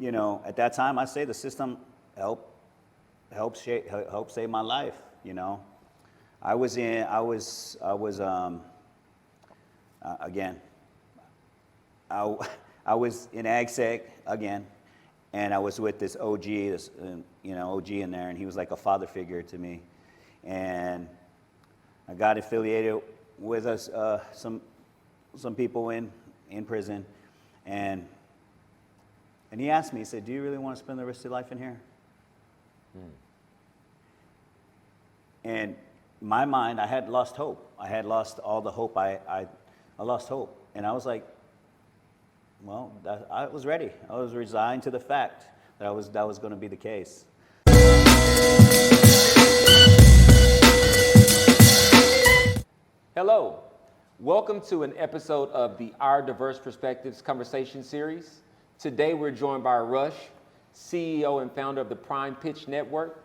at that time, I say the system helped save my life. I was again, I was in ag sec again, and I was with this OG, OG in there, and he was like a father figure to me, and I got affiliated with us some people in prison, and he asked me, he said, "Do you really want to spend the rest of your life in here?" And in my mind, I had lost hope. I had lost all the hope. I lost hope, and I was like, well, I was ready. I was resigned to the fact that was going to be the case. Hello, welcome to an episode of the Our Diverse Perspectives Conversation Series. Today we're joined by Rush, CEO and founder of the Prime Pitch Network.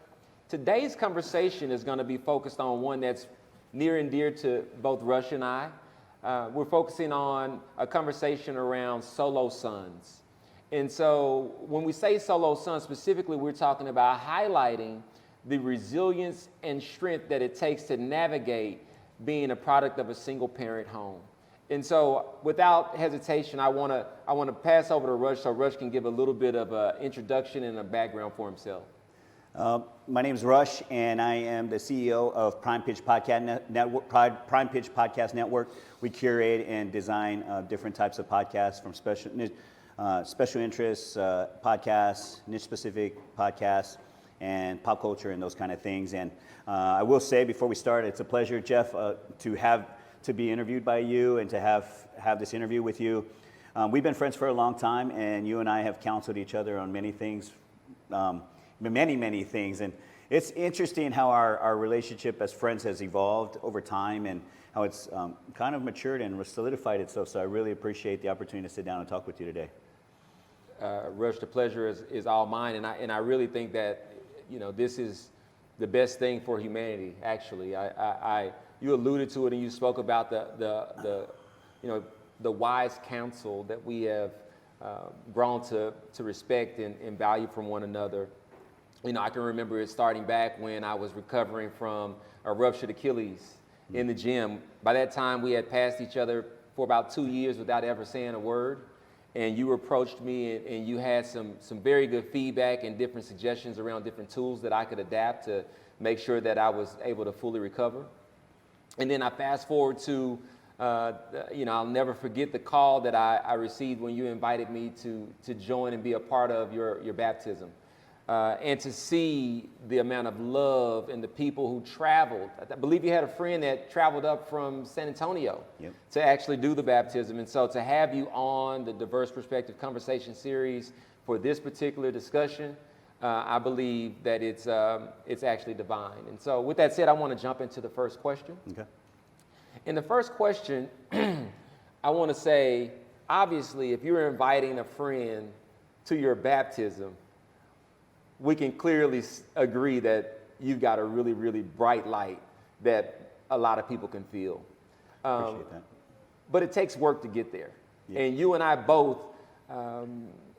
Today's conversation is going to be focused on one that's near and dear to both Rush and I. We're focusing on a conversation around solo sons. And so when we say solo sons, specifically, we're talking about highlighting the resilience and strength that it takes to navigate being a product of a single parent home. And so without hesitation, I want to pass over to Rush so Rush can give a little bit of an introduction and a background for himself. My name is Rush, and I am the CEO of Prime Pitch Podcast Network. Prime Pitch Podcast Network. We curate and design different types of podcasts, from special interests podcasts, niche-specific podcasts, and pop culture and those kind of things. And I will say before we start, it's a pleasure, Jeff, to be interviewed by you and to have this interview with you. We've been friends for a long time, and you and I have counseled each other on many things. Many things, and it's interesting how our relationship as friends has evolved over time, and how it's kind of matured and solidified itself. So I really appreciate the opportunity to sit down and talk with you today. Rush, the pleasure is all mine, and I really think that this is the best thing for humanity. Actually, you alluded to it, and you spoke about the wise counsel that we have grown to respect and value from one another. I can remember it starting back when I was recovering from a ruptured Achilles in the gym. By that time, we had passed each other for about 2 years without ever saying a word. And you approached me and you had some very good feedback and different suggestions around different tools that I could adapt to make sure that I was able to fully recover. And then I fast forward to, I'll never forget the call that I received when you invited me to join and be a part of your baptism. And to see the amount of love and the people who traveled. I believe you had a friend that traveled up from San Antonio to actually do the baptism. And so to have you on the Diverse Perspective Conversation Series for this particular discussion, I believe that it's actually divine. And so with that said, I want to jump into the first question. Okay. In the first question, I want to say, obviously, if you're inviting a friend to your baptism, we can clearly agree that you've got a really, really bright light that a lot of people can feel. Appreciate that. But it takes work to get there. Yeah. And you and I both,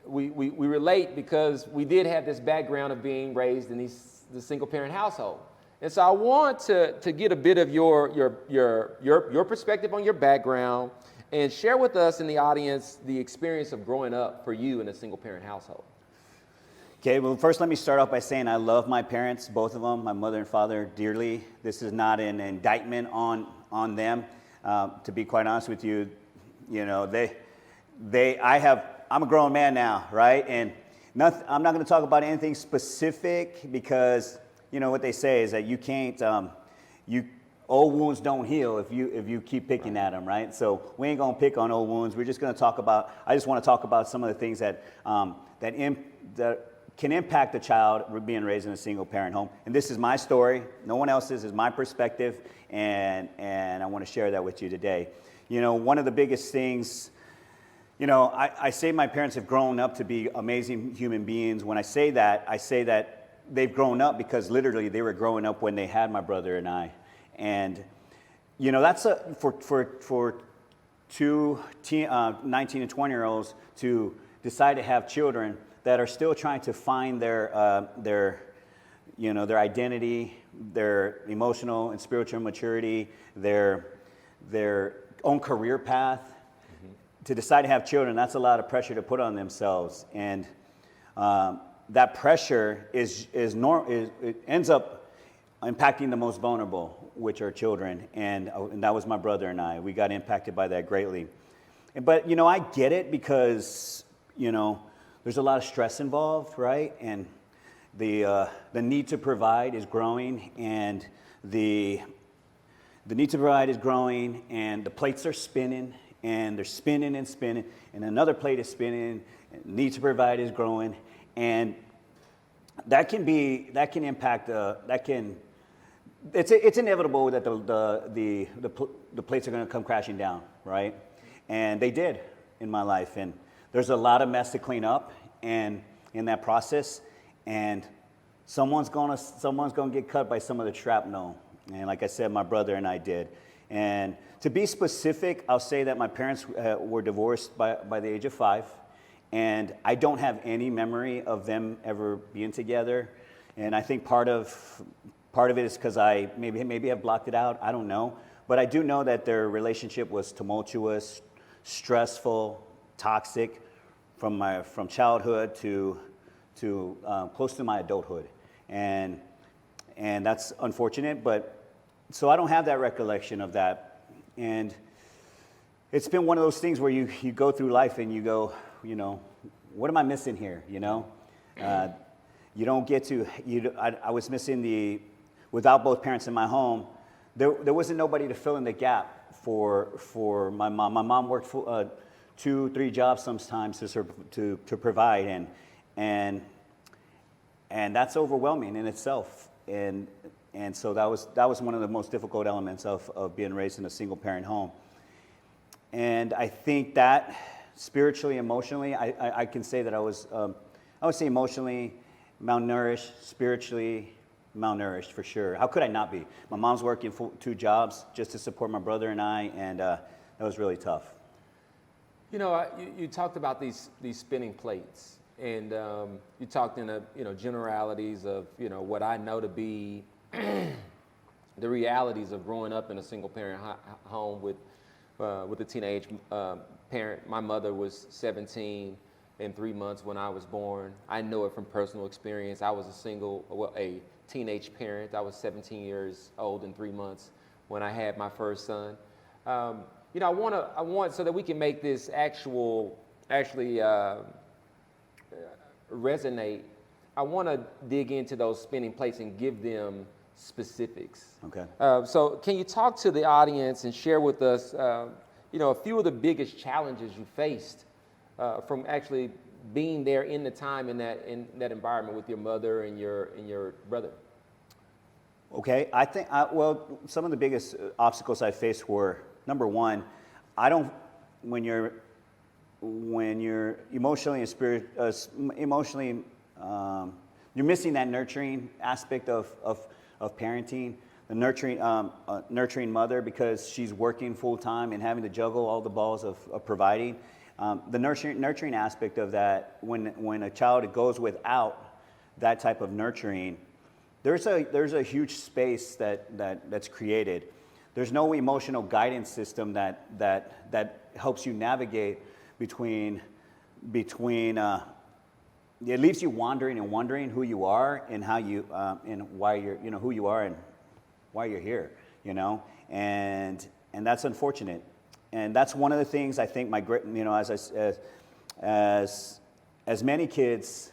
we relate because we did have this background of being raised in the single parent household. And so I want to get a bit of your perspective on your background and share with us in the audience the experience of growing up for you in a single parent household. Okay, well, first let me start off by saying I love my parents, both of them, my mother and father, dearly. This is not an indictment on them. To be quite honest with you, I'm a grown man now, right? And I'm not going to talk about anything specific because, what they say is that you can't, old wounds don't heal if you keep picking at them, right? So we ain't going to pick on old wounds. We're just going to talk about, I just want to talk about some of the things that can impact a child being raised in a single parent home. And this is my story. No one else's. Is my perspective. And I want to share that with you today. One of the biggest things, I say my parents have grown up to be amazing human beings. When I say that they've grown up because literally they were growing up when they had my brother and I. And, that's for two 19 and 20-year-olds to decide to have children. that are still trying to find their identity, their emotional and spiritual maturity, their own career path. To decide to have children, that's a lot of pressure to put on themselves, and that pressure it ends up impacting the most vulnerable, which are children, and that was my brother and I. We got impacted by that greatly. But I get it, because there's a lot of stress involved, right? And the need to provide is growing, and the need to provide is growing, and the plates are spinning, and they're spinning and spinning, and another plate is spinning, and need to provide is growing, and it's inevitable that the plates are going to come crashing down, right? And they did in my life, and there's a lot of mess to clean up, and in that process, and someone's gonna get cut by some of the shrapnel, and like I said, my brother and I did. And to be specific, I'll say that my parents were divorced by the age of 5, and I don't have any memory of them ever being together. And I think part of it is because I maybe have blocked it out. I don't know, but I do know that their relationship was tumultuous, stressful, toxic, from childhood to close to my adulthood, and that's unfortunate. But so I don't have that recollection of that, and it's been one of those things where you go through life and you go, what am I missing here? You don't get to. I was missing without both parents in my home. There wasn't nobody to fill in the gap for my mom. My mom worked 2-3 jobs sometimes to provide, and that's overwhelming in itself. And so that was one of the most difficult elements of being raised in a single parent home. And I think that spiritually, emotionally, I can say that I would say emotionally malnourished, spiritually malnourished for sure. How could I not be? My mom's working 2 jobs just to support my brother and I, and that was really tough. You talked about these spinning plates, and you talked in generalities of what I know to be the realities of growing up in a single parent home with a teenage parent. My mother was 17 and 3 months when I was born. I know it from personal experience. I was a teenage parent. I was 17 years old and 3 months when I had my first son. I want so that we can make this actually resonate. I want to dig into those spinning plates and give them specifics. Okay. So can you talk to the audience and share with us, a few of the biggest challenges you faced from actually being there in the time in that environment with your mother and your brother? Okay, I think some of the biggest obstacles I faced were, number one, when you're emotionally and you're missing that nurturing aspect of parenting, the nurturing mother, because she's working full time and having to juggle all the balls of providing. The nurturing aspect of that, when a child goes without that type of nurturing, there's a huge space that's created. There's no emotional guidance system that helps you navigate between it leaves you wandering and wondering who you are and how you and why you're who you are and why you're here, and that's unfortunate. And that's one of the things I think as many kids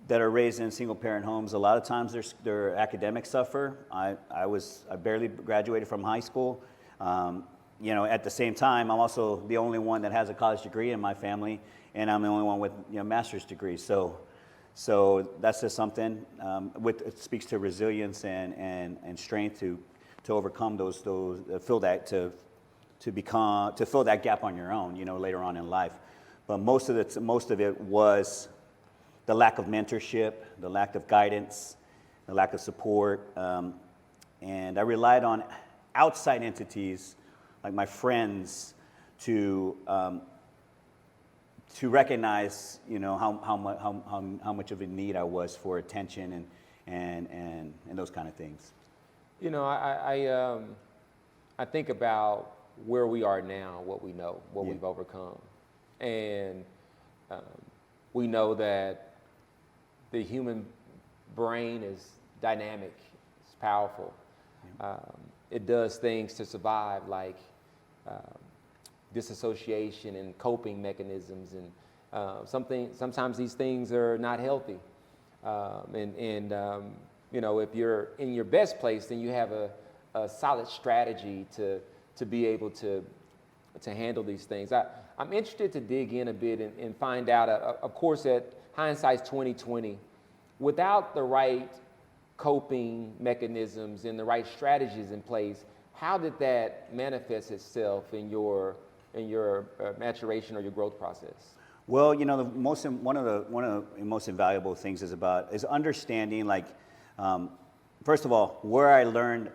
that are raised in single parent homes, a lot of times their academics suffer. I barely graduated from high school. At the same time, I'm also the only one that has a college degree in my family, and I'm the only one with master's degree. So that's just something. It speaks to resilience and strength to overcome those fill that to fill that gap on your own. Later on in life. But most of it was the lack of mentorship, the lack of guidance, the lack of support, and I relied on outside entities like my friends to to recognize, how much of a need I was for attention and those kind of things. I think about where we are now, what we know, what we've overcome, and we know that the human brain is dynamic, it's powerful. It does things to survive, like disassociation and coping mechanisms, and sometimes these things are not healthy. If you're in your best place, then you have a solid strategy to be able to handle these things. I'm interested to dig in a bit and find out, of course, that hindsight's 2020. Without the right coping mechanisms and the right strategies in place, how did that manifest itself in your maturation or your growth process? Well, one of the most invaluable things is understanding, like, first of all, where I learned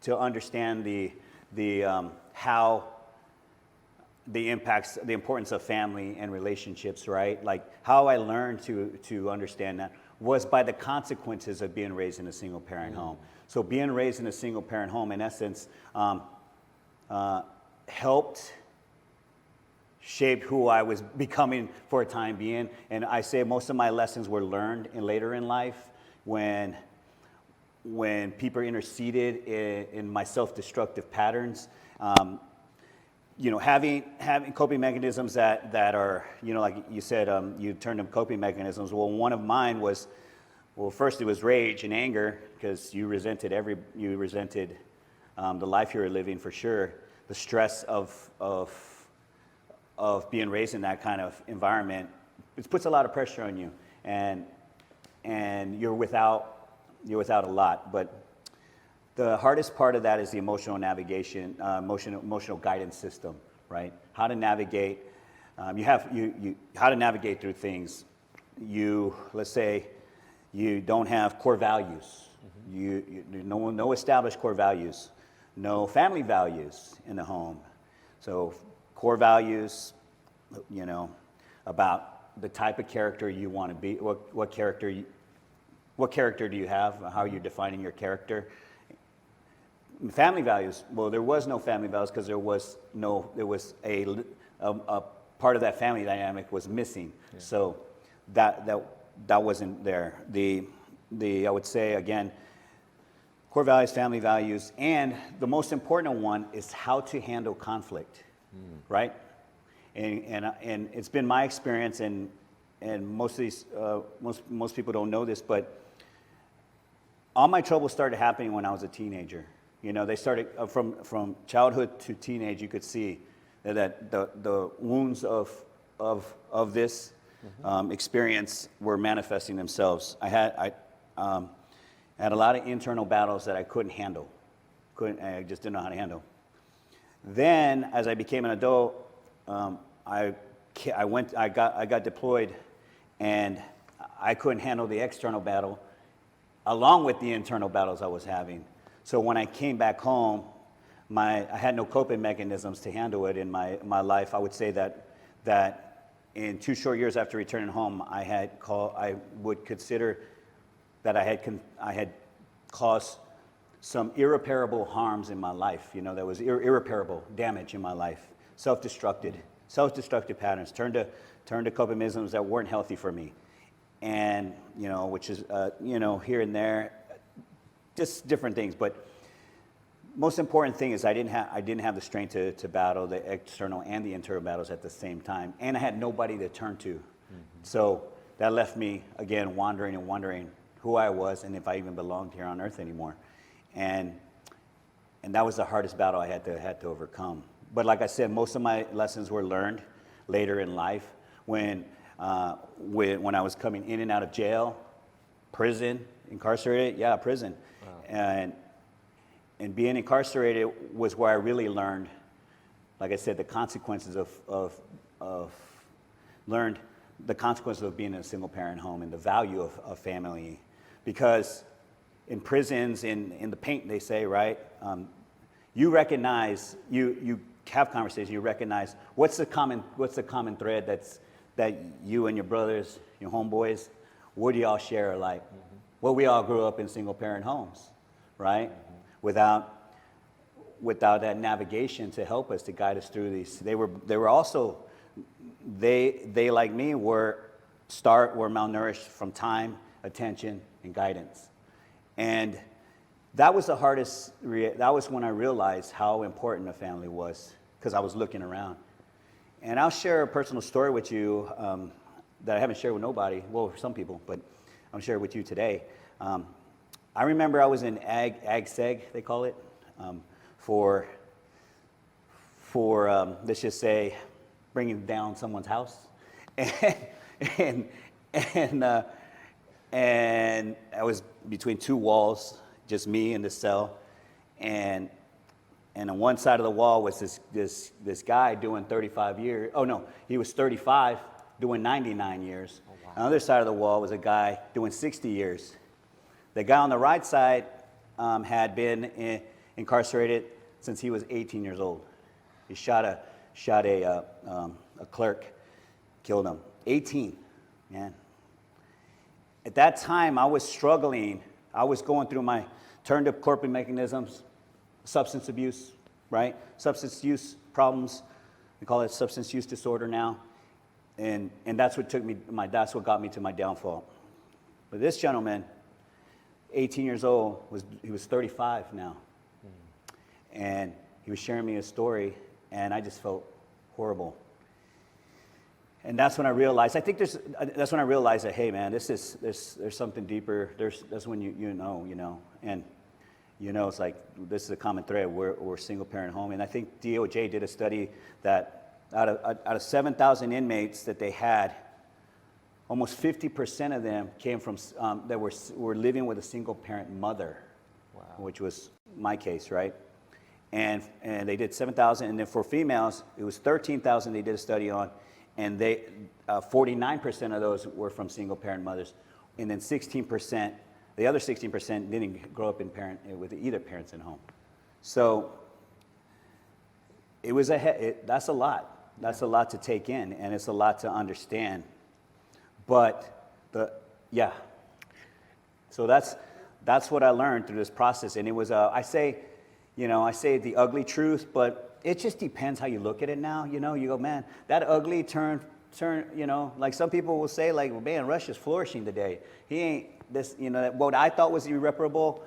to understand how the importance of family and relationships, right? Like, how I learned to understand that was by the consequences of being raised in a single parent home. So being raised in a single parent home, in essence, helped shape who I was becoming for a time being. And I say most of my lessons were learned later in life when people interceded in my self-destructive patterns. Having coping mechanisms that are, like you said, you turned them coping mechanisms. Well, one of mine was, first it was rage and anger, because you resented the life you were living, for sure. The stress of being raised in that kind of environment, it puts a lot of pressure on you, and you're without a lot. But the hardest part of that is the emotional navigation, emotional guidance system, right? How to navigate. How to navigate through things. Let's say you don't have core values. No established core values. No family values in the home. So core values, about the type of character you want to be. What character do you have? How are you defining your character? Family values. Well, there was no family values because there was a part of that family dynamic was missing. Yeah. So that wasn't there. I would say again, core values, family values, and the most important one is how to handle conflict, right? And it's been my experience, and most of these most people don't know this, but all my trouble started happening when I was a teenager. They started from childhood to teenage. You could see that the wounds of this experience were manifesting themselves. I had a lot of internal battles that I couldn't handle. I just didn't know how to handle. Then, as I became an adult, I got deployed, and I couldn't handle the external battle, along with the internal battles I was having. So when I came back home, I had no coping mechanisms to handle it in my life. I would say that in 2 short years after returning home, I would consider that I had caused some irreparable harms in my life. There was irreparable damage in my life. Self-destructive patterns, turned to coping mechanisms that weren't healthy for me, and which is here and there, just different things. But most important thing is I didn't have the strength to battle the external and the internal battles at the same time, and I had nobody to turn to. So that left me again wandering and wondering who I was and if I even belonged here on earth anymore. And that was the hardest battle I had to overcome. But like I said, most of my lessons were learned later in life when I was coming in and out of jail, prison, incarcerated. Yeah, prison. Wow. And being incarcerated was where I really learned, like I said, the consequences of being in a single parent home and the value of family. Because in prisons, in the paint, they say, right, you recognize, you have conversations, you recognize what's the common thread that you and your brothers, your homeboys, what do y'all share? Like, well, we all grew up in single parent homes, right? Without that navigation to help us, to guide us through these. They were also, they like me were malnourished from time, attention, and guidance. And that was the hardest, that was when I realized how important a family was, because I was looking around. And I'll share a personal story with you that I haven't shared with nobody, well, for some people, but I'm sharing with you today. I remember I was in ag seg, they call it, for let's just say, bringing down someone's house. And I was between two walls, just me in the cell, and on one side of the wall was this guy doing 35 years. Oh no, he was 35 doing 99 years. Oh, wow. On the other side of the wall was a guy doing 60 years. The guy on the right side had been incarcerated since he was 18 years old. He shot a clerk, killed him. 18, man. At that time, I was struggling. I was going through my turned up coping mechanisms, substance abuse, right? Substance use problems. We call it substance use disorder now. And that's what that's what got me to my downfall. But this gentleman, 18 years old, he was 35 now. And he was sharing me a story, and I just felt horrible. And that's when I realized, that's when I realized that, hey man, there's something deeper. That's when you know. And it's like, this is a common thread. We're a single parent home. And I think DOJ did a study that out of 7,000 inmates that they had, almost 50% of them came from, that were living with a single parent mother. Wow. Which was my case, right? And they did 7,000, and then for females, it was 13,000 they did a study on, and 49% of those were from single parent mothers, and then 16%, the other 16% didn't grow up with either parents in home. So it was that's a lot. That's a lot to take in, and it's a lot to understand. But so that's what I learned through this process, and it was I say the ugly truth, but it just depends how you look at it now. You go, man, that ugly turn, like some people will say, like, well, man, Rush is flourishing today. He ain't this, what I thought was irreparable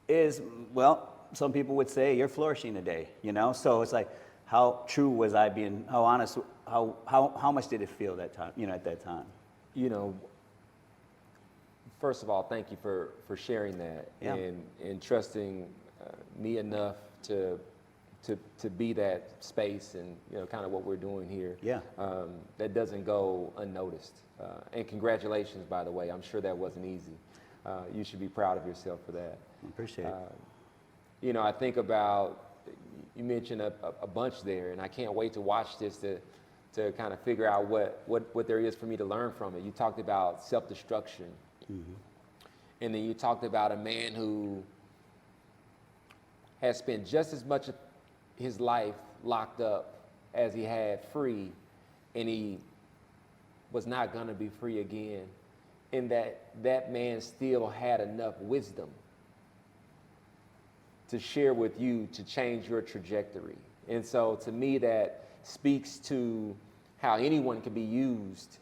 is, well, some people would say you're flourishing today, So it's like, how true was I being, how honest, how much did it feel that time, at that time? First of all, thank you for sharing that, yeah. and trusting me enough to be that space and kind of what we're doing here. Yeah. That doesn't go unnoticed. And congratulations, by the way. I'm sure that wasn't easy. You should be proud of yourself for that. I appreciate it. I think about, you mentioned a bunch there, and I can't wait to watch this to kind of figure out what there is for me to learn from it. You talked about self-destruction. Mm-hmm. And then you talked about a man who has spent just as much of his life locked up as he had free, and he was not going to be free again, and that man still had enough wisdom to share with you to change your trajectory. And so to me, that speaks to how anyone can be used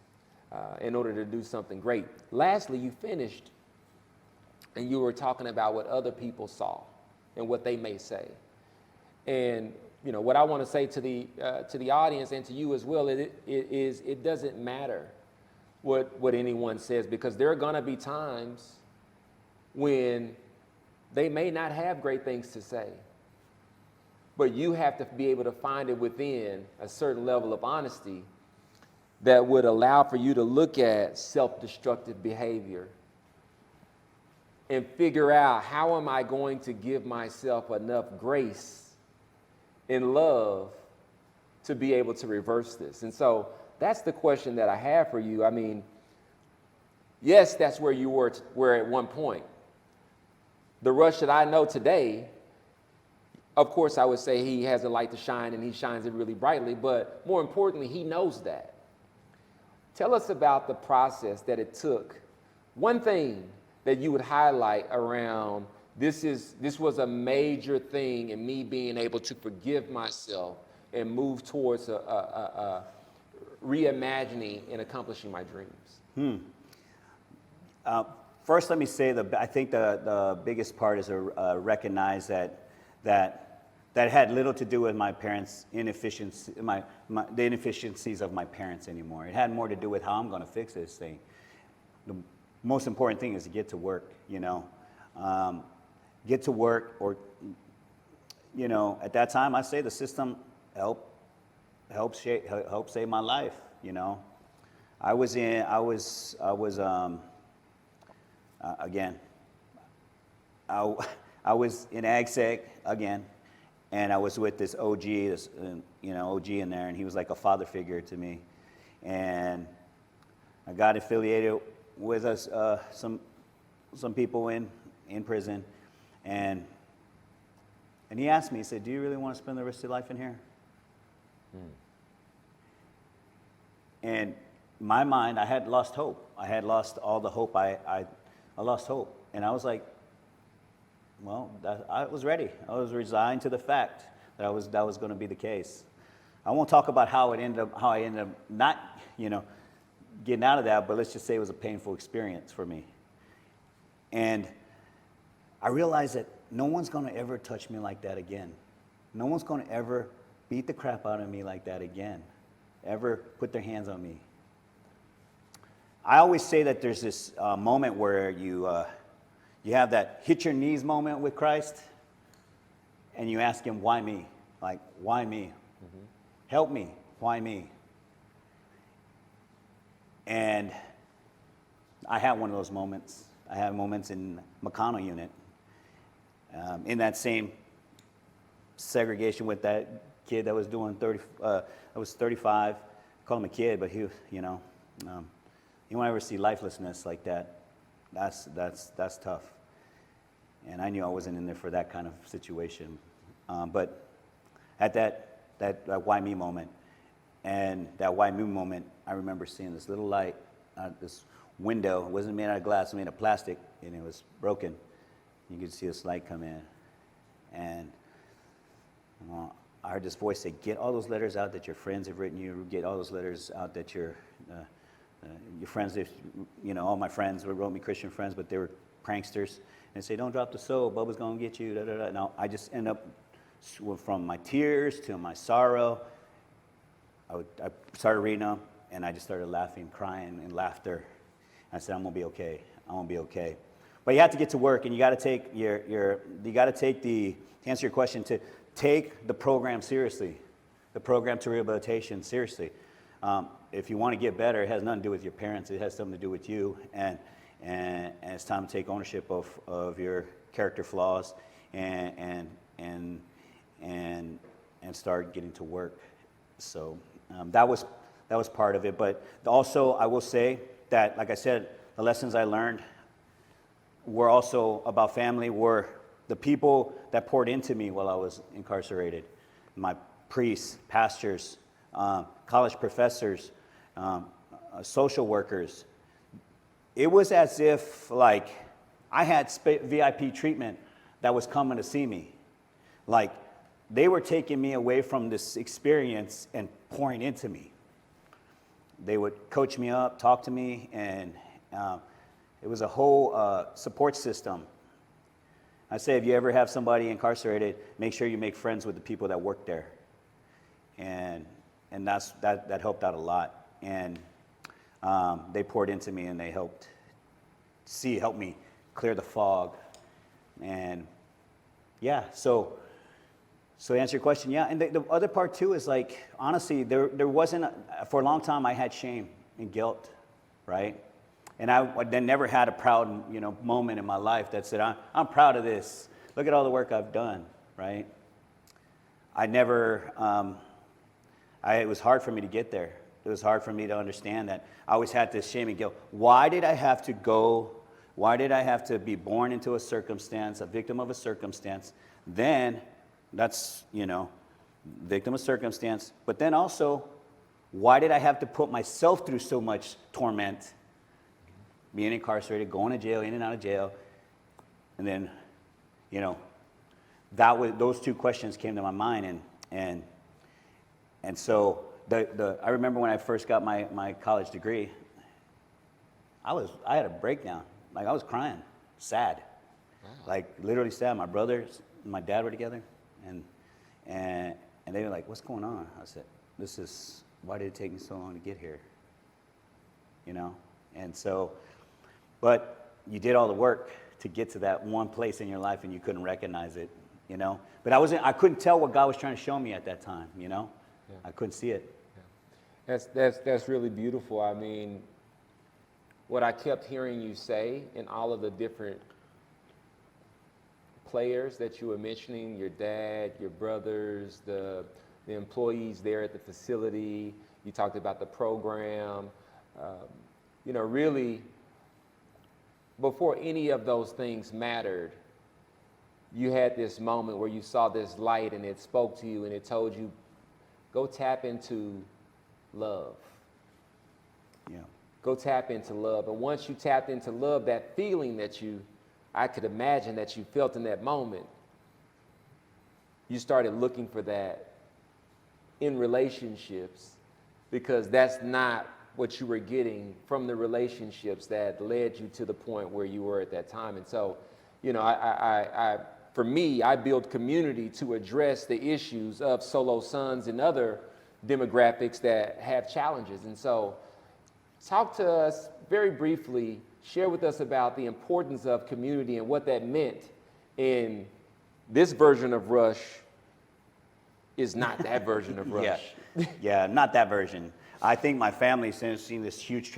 in order to do something great. Lastly, you finished and you were talking about what other people saw and what they may say. And what I want to say to the audience and to you as well, it doesn't matter what anyone says, because there are going to be times when they may not have great things to say, but you have to be able to find it within a certain level of honesty that would allow for you to look at self-destructive behavior and figure out, how am I going to give myself enough grace and love to be able to reverse this? And so that's the question that I have for you. I mean, yes, that's where you were at one point. The Rush that I know today, of course, I would say he has a light to shine and he shines it really brightly, but more importantly, he knows that. Tell us about the process that it took. One thing that you would highlight around this was a major thing in me being able to forgive myself and move towards a reimagining and accomplishing my dreams. First, let me say I think the biggest part is to recognize that had little to do with my parents' inefficiency, the inefficiencies of my parents anymore. It had more to do with how I'm going to fix this thing. The most important thing is to get to work, get to work, or, at that time, I say the system helped save my life, I was in ag sec again, and I was with this OG, OG in there, and he was like a father figure to me. And I got affiliated with us, some people in prison, and he asked me, he said, "Do you really want to spend the rest of your life in here?" And in my mind, I had lost hope. I had lost all the hope. I lost hope, and I was like, well, I was ready. I was resigned to the fact that was going to be the case. I won't talk about how I ended up not, getting out of that, but let's just say it was a painful experience for me. And I realized that no one's going to ever touch me like that again. No one's going to ever beat the crap out of me like that again, ever put their hands on me. I always say that there's this moment where you have that hit your knees moment with Christ, and you ask him, why me? Like, why me? Mm-hmm. Help me. Why me? And I had one of those moments. I had moments in McConnell unit, in that same segregation with that kid that was doing 35. I call him a kid, but he, you won't ever see lifelessness like that. That's tough. And I knew I wasn't in there for that kind of situation. But at that why me moment, and that why me moment, I remember seeing this little light, this window. It wasn't made out of glass, it was made of plastic, and it was broken. You could see this light come in. And I heard this voice say, get all those letters out that your friends have written you, get all those letters out that your friends, all my friends wrote me Christian friends, but they were pranksters. And say, don't drop the soap, Bubba's gonna get you, da, da, da. No, I just end up, from my tears to my sorrow, I started reading them, and I just started laughing, crying, and laughter. And I said, I'm gonna be okay, I'm gonna be okay. But you have to get to work, and you gotta take to answer your question, to take the program seriously, the program to rehabilitation seriously. If you want to get better, it has nothing to do with your parents. It has something to do with you, and it's time to take ownership of your character flaws and start getting to work. So that was part of it. But also, I will say that, like I said, the lessons I learned were also about family. Were the people that poured into me while I was incarcerated, my priests, pastors, college professors, social workers. It was as if, like, I had VIP treatment that was coming to see me. Like, they were taking me away from this experience and pouring into me. They would coach me up, talk to me, and it was a whole support system. I say, if you ever have somebody incarcerated, make sure you make friends with the people that work there. And that helped out a lot. And they poured into me, and they helped me clear the fog. And yeah, so to answer your question, yeah. And the other part too is, like, honestly, there wasn't, for a long time I had shame and guilt, right? And I then never had a proud, moment in my life that said, I'm proud of this. Look at all the work I've done, right? I never, it was hard for me to get there. It was hard for me to understand that. I always had this shame and guilt. Why did I have to go? Why did I have to be born into a circumstance, a victim of a circumstance? Then, that's, victim of circumstance. But then also, Why did I have to put myself through so much torment? Being incarcerated, going to jail, in and out of jail. And then, you know, those two questions came to my mind. And so I remember when I first got my college degree, I had a breakdown. Like, I was crying, sad. Wow. Like, literally sad. My brothers and my dad were together, and they were like, "What's going on?" I said, why did it take me so long to get here? You know? And so, but you did all the work to get to that one place in your life, and you couldn't recognize it, you know? But I couldn't tell what God was trying to show me at that time, you know? Yeah. I couldn't see it. Yeah. That's really beautiful. I mean, what I kept hearing you say in all of the different players that you were mentioning, your dad, your brothers, the employees there at the facility, you talked about the program, you know, really, before any of those things mattered, you had this moment where you saw this light and it spoke to you and it told you, go tap into love. Yeah. Go tap into love. And once you tapped into love, that feeling that I could imagine that you felt in that moment, you started looking for that in relationships, because that's not what you were getting from the relationships that led you to the point where you were at that time. And so, you know, for me, I build community to address the issues of solo sons and other demographics that have challenges. And so, talk to us very briefly, share with us about the importance of community and what that meant in this version of Rush is not that version of Rush. Yeah, not that version. I think my family's seen this huge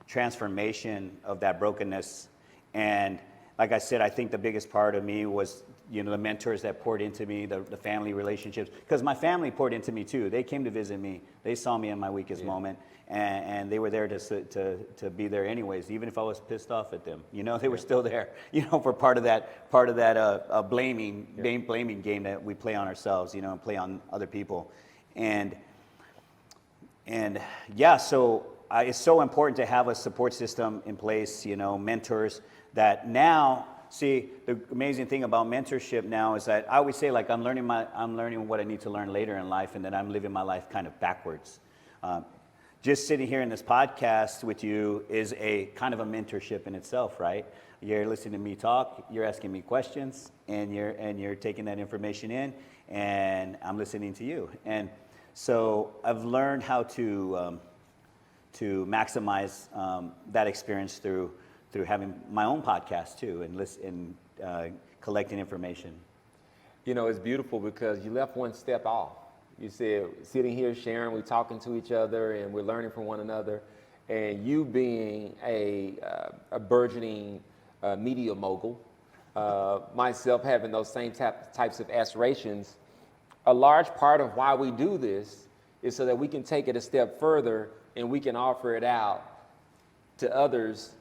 transformation of that brokenness. And like I said, I think the biggest part of me was, you know, the mentors that poured into me, the family relationships, because my family poured into me too. They came to visit me. They saw me in my weakest moment, and they were there to be there anyways, even if I was pissed off at them. You know, they were still there, you know, for part of that blaming game that we play on ourselves, you know, and play on other people. And yeah, so it's so important to have a support system in place, you know, mentors that now, see, the amazing thing about mentorship now is that I always say, like, I'm learning what I need to learn later in life, and then I'm living my life kind of backwards. Just sitting here in this podcast with you is a kind of a mentorship in itself, right? You're listening to me talk, you're asking me questions, and you're taking that information in, and I'm listening to you. And so I've learned how to maximize that experience through having my own podcast too, and collecting information. You know, it's beautiful because you left one step off. You said, sitting here sharing, we're talking to each other and we're learning from one another, and you being a burgeoning media mogul, myself having those same types of aspirations, a large part of why we do this is so that we can take it a step further and we can offer it out to others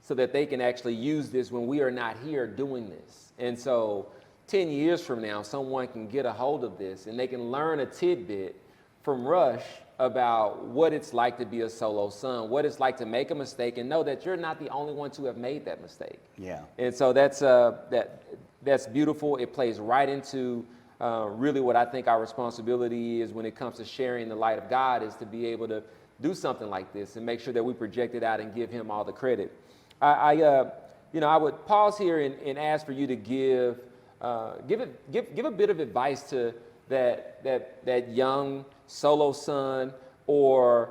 so that they can actually use this when we are not here doing this. And so 10 years from now, someone can get a hold of this and they can learn a tidbit from Rush about what it's like to be a solo son, what it's like to make a mistake, and know that you're not the only one to have made that mistake. Yeah. And so that's beautiful. It plays right into really what I think our responsibility is when it comes to sharing the light of God, is to be able to do something like this and make sure that we project it out and give him all the credit. I would pause here and ask for you to give a bit of advice to that young solo son or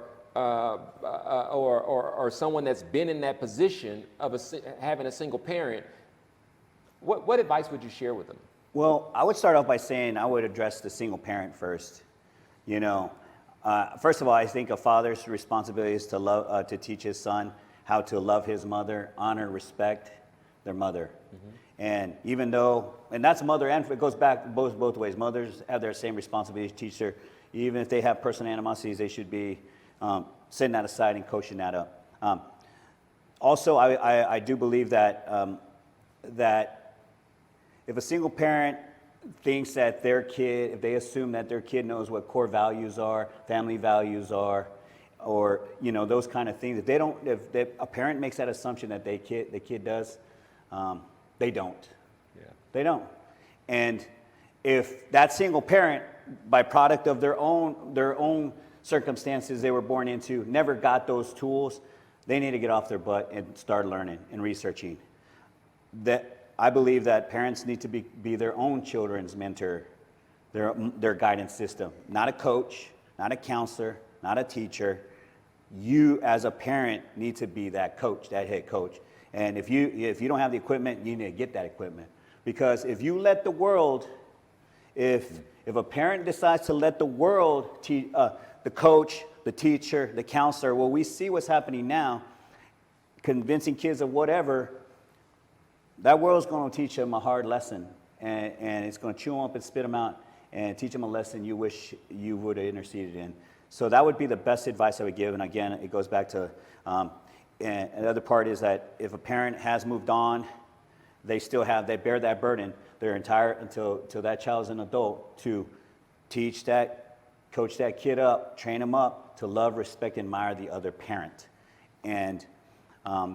someone that's been in that position of having a single parent. What advice would you share with them? Well, I would start off by saying I would address the single parent first. You know, first of all, I think a father's responsibility is to love, to teach his son how to love his mother, honor, respect their mother. Mm-hmm. And even though, and that's mother, and it goes back both ways. Mothers have their same responsibility to teach their, even if they have personal animosities, they should be setting that aside and coaching that up. Also, I do believe that that if a single parent thinks that their kid, if they assume that their kid knows what core values are, family values are, or those kind of things, if a parent makes that assumption that the kid does, they don't. Yeah. They don't. And if that single parent, by product of their own circumstances they were born into, never got those tools, they need to get off their butt and start learning and researching. I believe that parents need to be their own children's mentor, their guidance system. Not a coach, not a counselor, not a teacher. You as a parent need to be that coach, that head coach. And if you don't have the equipment, you need to get that equipment. Because if you let the world, if a parent decides to let the world, the coach, the teacher, the counselor, well, we see what's happening now, convincing kids of whatever, that world's going to teach them a hard lesson. And it's going to chew them up and spit them out and teach them a lesson you wish you would have interceded in. So that would be the best advice I would give. And again, it goes back to, and the other part is that if a parent has moved on, they bear that burden until that child's an adult, to coach that kid up, train them up to love, respect, and admire the other parent. And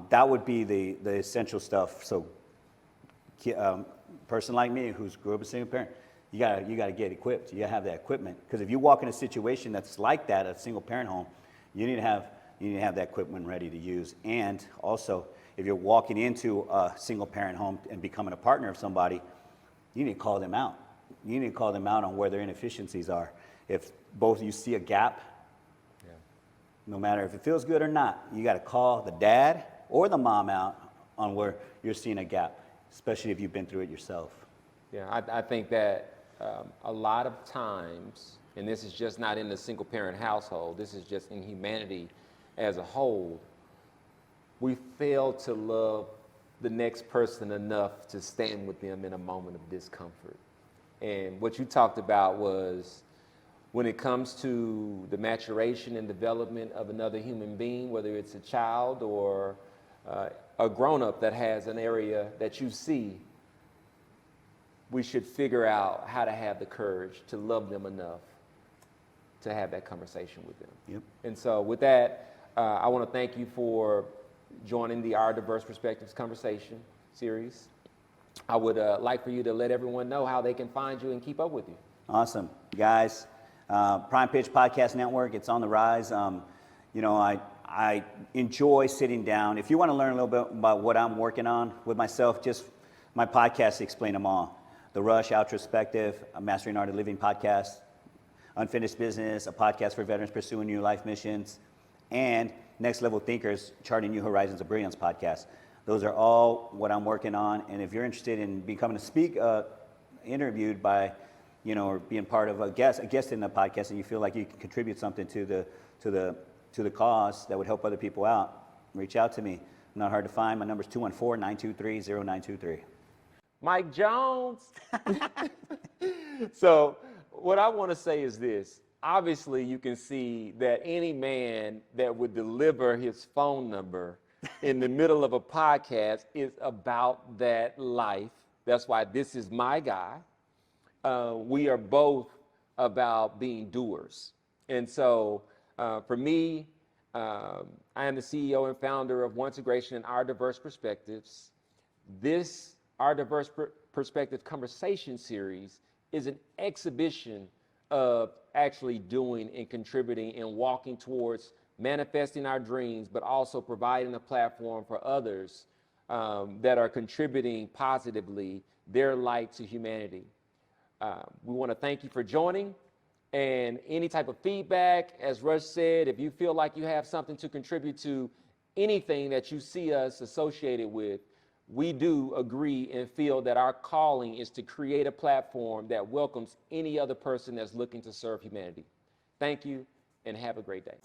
that would be the essential stuff. So person like me who's grew up a single parent, you gotta get equipped. You gotta have that equipment. Because if you walk in a situation that's like that, a single parent home, you need to have that equipment ready to use. And also, if you're walking into a single parent home and becoming a partner of somebody, you need to call them out. You need to call them out on where their inefficiencies are. If both of you see a gap, no matter if it feels good or not, you got to call the dad or the mom out on where you're seeing a gap, especially if you've been through it yourself. Yeah, I think that a lot of times, and this is just not in the single parent household, this is just in humanity as a whole, we fail to love the next person enough to stand with them in a moment of discomfort. And what you talked about was, when it comes to the maturation and development of another human being, whether it's a child or a grown-up that has an area that you see, we should figure out how to have the courage to love them enough to have that conversation with them. Yep. And so with that, I want to thank you for joining the Our Diverse Perspectives conversation series. I would like for you to let everyone know how they can find you and keep up with you. Awesome. Guys, Prime Pitch Podcast Network, it's on the rise. I enjoy sitting down. If you want to learn a little bit about what I'm working on with myself, just my podcasts explain them all. The Rush, Outrospective, a Mastering Art of Living podcast, Unfinished Business, a podcast for veterans pursuing new life missions, and Next Level Thinkers, Charting New Horizons of Brilliance podcast. Those are all what I'm working on. And if you're interested in becoming interviewed by, or being part of a guest in the podcast, and you feel like you can contribute something to the cause that would help other people out, reach out to me. I'm not hard to find. My number is 214-923-0923. Mike Jones. So what I want to say is this. Obviously, you can see that any man that would deliver his phone number in the middle of a podcast is about that life. That's why this is my guy. We are both about being doers. And so for me, I am the CEO and founder of Once Integration and Our Diverse Perspectives. This Our Diverse Perspective Conversation Series is an exhibition of actually doing and contributing and walking towards manifesting our dreams, but also providing a platform for others that are contributing positively their light to humanity. We want to thank you for joining, and any type of feedback, as Rush said, if you feel like you have something to contribute to anything that you see us associated with, we do agree and feel that our calling is to create a platform that welcomes any other person that's looking to serve humanity. Thank you, and have a great day.